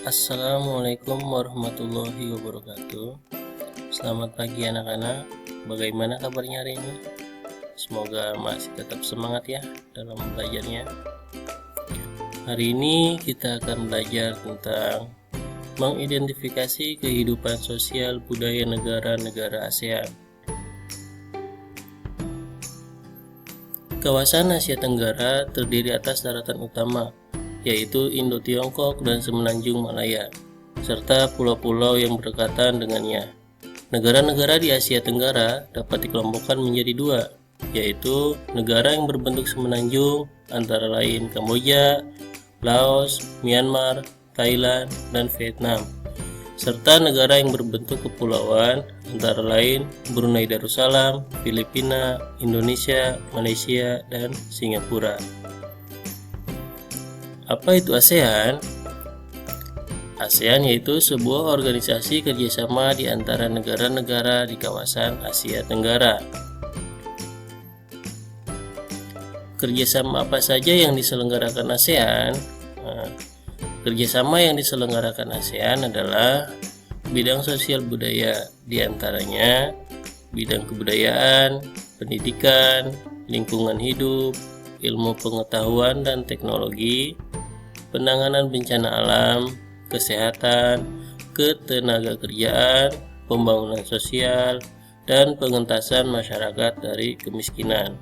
Assalamualaikum warahmatullahi wabarakatuh. Selamat pagi anak-anak. Bagaimana kabarnya hari ini? Semoga masih tetap semangat ya dalam belajarnya. Hari ini kita akan belajar tentang mengidentifikasi kehidupan sosial budaya negara-negara ASEAN. Kawasan Asia Tenggara terdiri atas daratan utama, yaitu Indo-Tiongkok dan Semenanjung Malaya, serta pulau-pulau yang berdekatan dengannya. Negara-negara di Asia Tenggara dapat dikelompokkan menjadi dua, yaitu negara yang berbentuk semenanjung antara lain Kamboja, Laos, Myanmar, Thailand, dan Vietnam, serta negara yang berbentuk kepulauan antara lain Brunei Darussalam, Filipina, Indonesia, Malaysia, dan Singapura. Apa itu ASEAN? ASEAN yaitu sebuah organisasi kerjasama di antara negara-negara di kawasan Asia Tenggara. Kerjasama apa saja yang diselenggarakan ASEAN? Kerjasama yang diselenggarakan ASEAN adalah bidang sosial budaya, diantaranya bidang kebudayaan, pendidikan, lingkungan hidup, ilmu pengetahuan dan teknologi, penanganan bencana alam, kesehatan, ketenagakerjaan, pembangunan sosial, dan pengentasan masyarakat dari kemiskinan.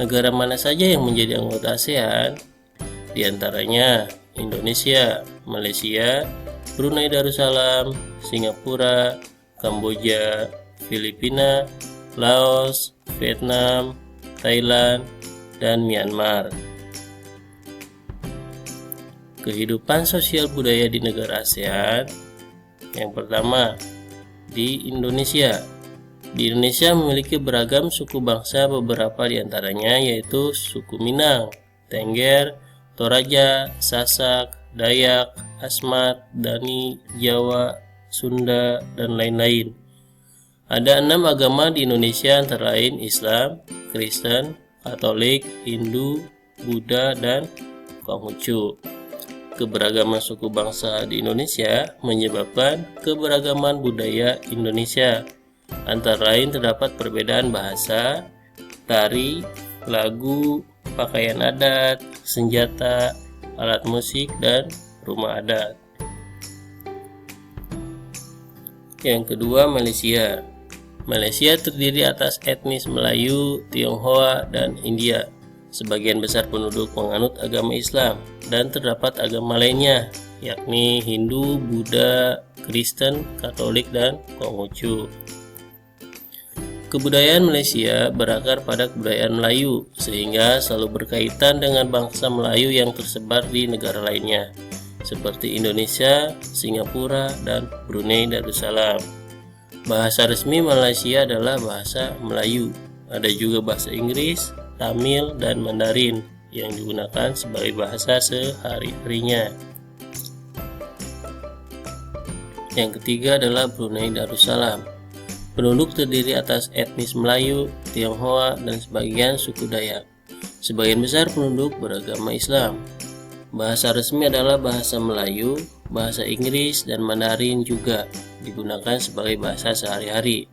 Negara mana saja yang menjadi anggota ASEAN? Di antaranya Indonesia, Malaysia, Brunei Darussalam, Singapura, Kamboja, Filipina, Laos, Vietnam, Thailand, dan Myanmar. Kehidupan sosial budaya di negara ASEAN. Yang pertama, di Indonesia. Di Indonesia memiliki beragam suku bangsa, beberapa di antaranya yaitu suku Minang, Tengger, Toraja, Sasak, Dayak, Asmat, Dani, Jawa, Sunda, dan lain-lain. Ada 6 agama di Indonesia antara lain Islam, Kristen, Katolik, Hindu, Buddha, dan Konghucu. Keberagaman suku bangsa di Indonesia menyebabkan keberagaman budaya Indonesia. Antara lain terdapat perbedaan bahasa, tari, lagu, pakaian adat, senjata, alat musik, dan rumah adat. Yang kedua, Malaysia. Malaysia terdiri atas etnis Melayu, Tionghoa, dan India. Sebagian besar penduduk menganut agama Islam dan terdapat agama lainnya, yakni Hindu, Buddha, Kristen, Katolik, dan Konghucu. Kebudayaan Malaysia berakar pada kebudayaan Melayu, sehingga selalu berkaitan dengan bangsa Melayu yang tersebar di negara lainnya, seperti Indonesia, Singapura, dan Brunei Darussalam. Bahasa resmi Malaysia adalah bahasa Melayu. Ada juga bahasa Inggris, Tamil, dan Mandarin yang digunakan sebagai bahasa sehari-harinya. Yang ketiga adalah Brunei Darussalam. Penduduk terdiri atas etnis Melayu, Tionghoa, dan sebagian suku Dayak. Sebagian besar penduduk beragama Islam. Bahasa resmi adalah bahasa Melayu, bahasa Inggris, dan Mandarin juga digunakan sebagai bahasa sehari-hari.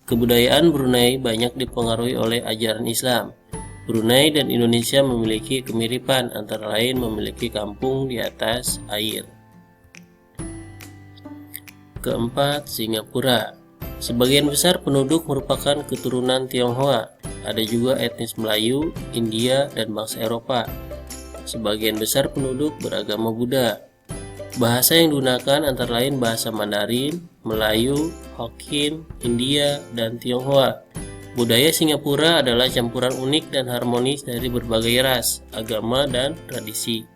Kebudayaan Brunei banyak dipengaruhi oleh ajaran Islam. Brunei dan Indonesia memiliki kemiripan, antara lain memiliki kampung di atas air. Keempat, Singapura. Sebagian besar penduduk merupakan keturunan Tionghoa. Ada juga etnis Melayu, India, dan bangsa Eropa. Sebagian besar penduduk beragama Buddha. Bahasa yang digunakan antara lain bahasa Mandarin, Melayu, Hokkien, India, dan Tionghoa. Budaya Singapura adalah campuran unik dan harmonis dari berbagai ras, agama, dan tradisi.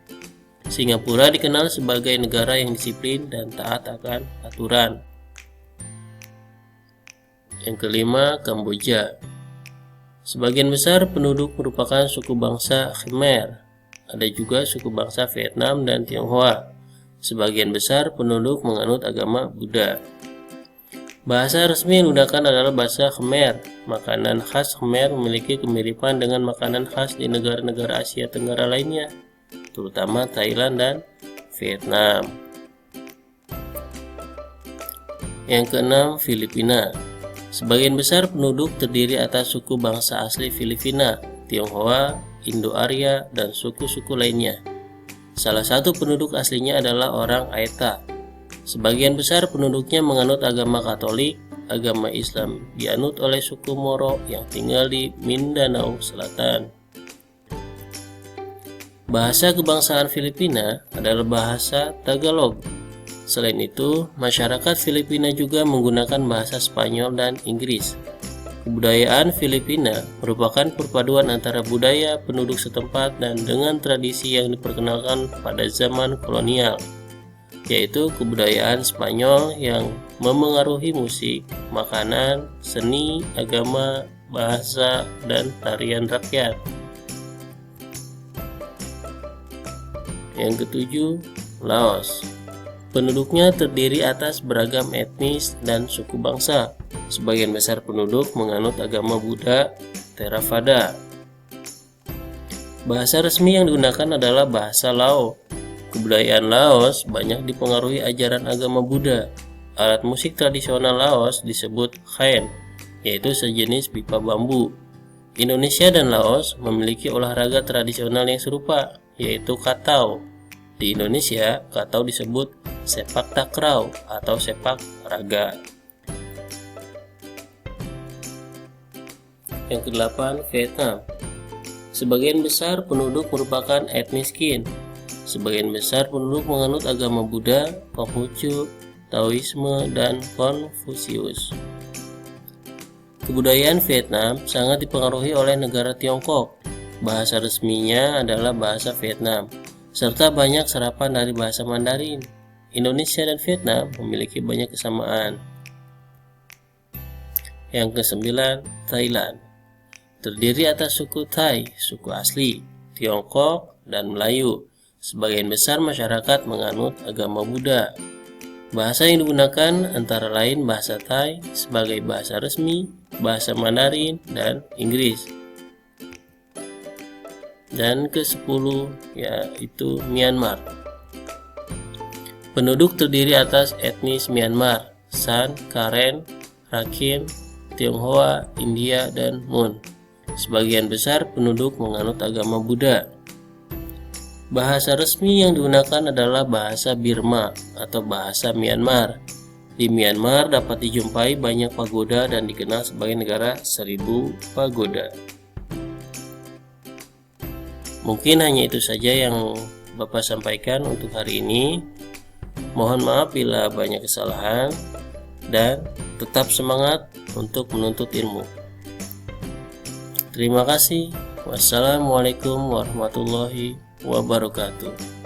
Singapura dikenal sebagai negara yang disiplin dan taat akan aturan. Yang kelima, Kamboja. Sebagian besar penduduk merupakan suku bangsa Khmer. Ada juga suku bangsa Vietnam dan Tionghoa. Sebagian besar penduduk menganut agama Buddha. Bahasa resmi yang digunakan adalah bahasa Khmer. Makanan khas Khmer memiliki kemiripan dengan makanan khas di negara-negara Asia Tenggara lainnya, terutama Thailand dan Vietnam. Yang keenam, Filipina. Sebagian besar penduduk terdiri atas suku bangsa asli Filipina, Tionghoa, Indo-Arya, dan suku-suku lainnya. Salah satu penduduk aslinya adalah orang Aeta. Sebagian besar penduduknya menganut agama Katolik. Agama Islam dianut oleh suku Moro yang tinggal di Mindanao Selatan. Bahasa kebangsaan Filipina adalah bahasa Tagalog. Selain itu, masyarakat Filipina juga menggunakan bahasa Spanyol dan Inggris. Kebudayaan Filipina merupakan perpaduan antara budaya penduduk setempat dan dengan tradisi yang diperkenalkan pada zaman kolonial, yaitu kebudayaan Spanyol yang memengaruhi musik, makanan, seni, agama, bahasa, dan tarian rakyat. Yang ketujuh, Laos. Penduduknya terdiri atas beragam etnis dan suku bangsa. Sebagian besar penduduk menganut agama Buddha Theravada. Bahasa resmi yang digunakan adalah bahasa Lao. Kebudayaan Laos banyak dipengaruhi ajaran agama Buddha. Alat musik tradisional Laos disebut khen, yaitu sejenis pipa bambu. Indonesia dan Laos memiliki olahraga tradisional yang serupa, yaitu katau. Di Indonesia, katau disebut sepak takraw atau sepak raga. Yang kedelapan, Vietnam. Sebagian besar penduduk merupakan etnis Kin. Sebagian besar penduduk menganut agama Buddha, Konghucu, Taoisme, dan Konfusius. Kebudayaan Vietnam sangat dipengaruhi oleh negara Tiongkok. Bahasa resminya adalah bahasa Vietnam, serta banyak serapan dari bahasa Mandarin. Indonesia dan Vietnam memiliki banyak kesamaan. Yang kesembilan, Thailand. Terdiri atas suku Thai, suku asli, Tiongkok, dan Melayu. Sebagian besar masyarakat menganut agama Buddha. Bahasa yang digunakan antara lain bahasa Thai sebagai bahasa resmi, bahasa Mandarin, dan Inggris. Dan ke-10 yaitu Myanmar. Penduduk terdiri atas etnis Myanmar, San, Karen, Rakhine, Tionghoa, India, dan Mon. Sebagian besar penduduk menganut agama Buddha. Bahasa resmi yang digunakan adalah bahasa Burma atau bahasa Myanmar. Di Myanmar dapat dijumpai banyak pagoda dan dikenal sebagai negara 1000 pagoda. Mungkin hanya itu saja yang Bapak sampaikan untuk hari ini. Mohon maaf bila banyak kesalahan dan tetap semangat untuk menuntut ilmu. Terima kasih. Wassalamualaikum warahmatullahi wabarakatuh.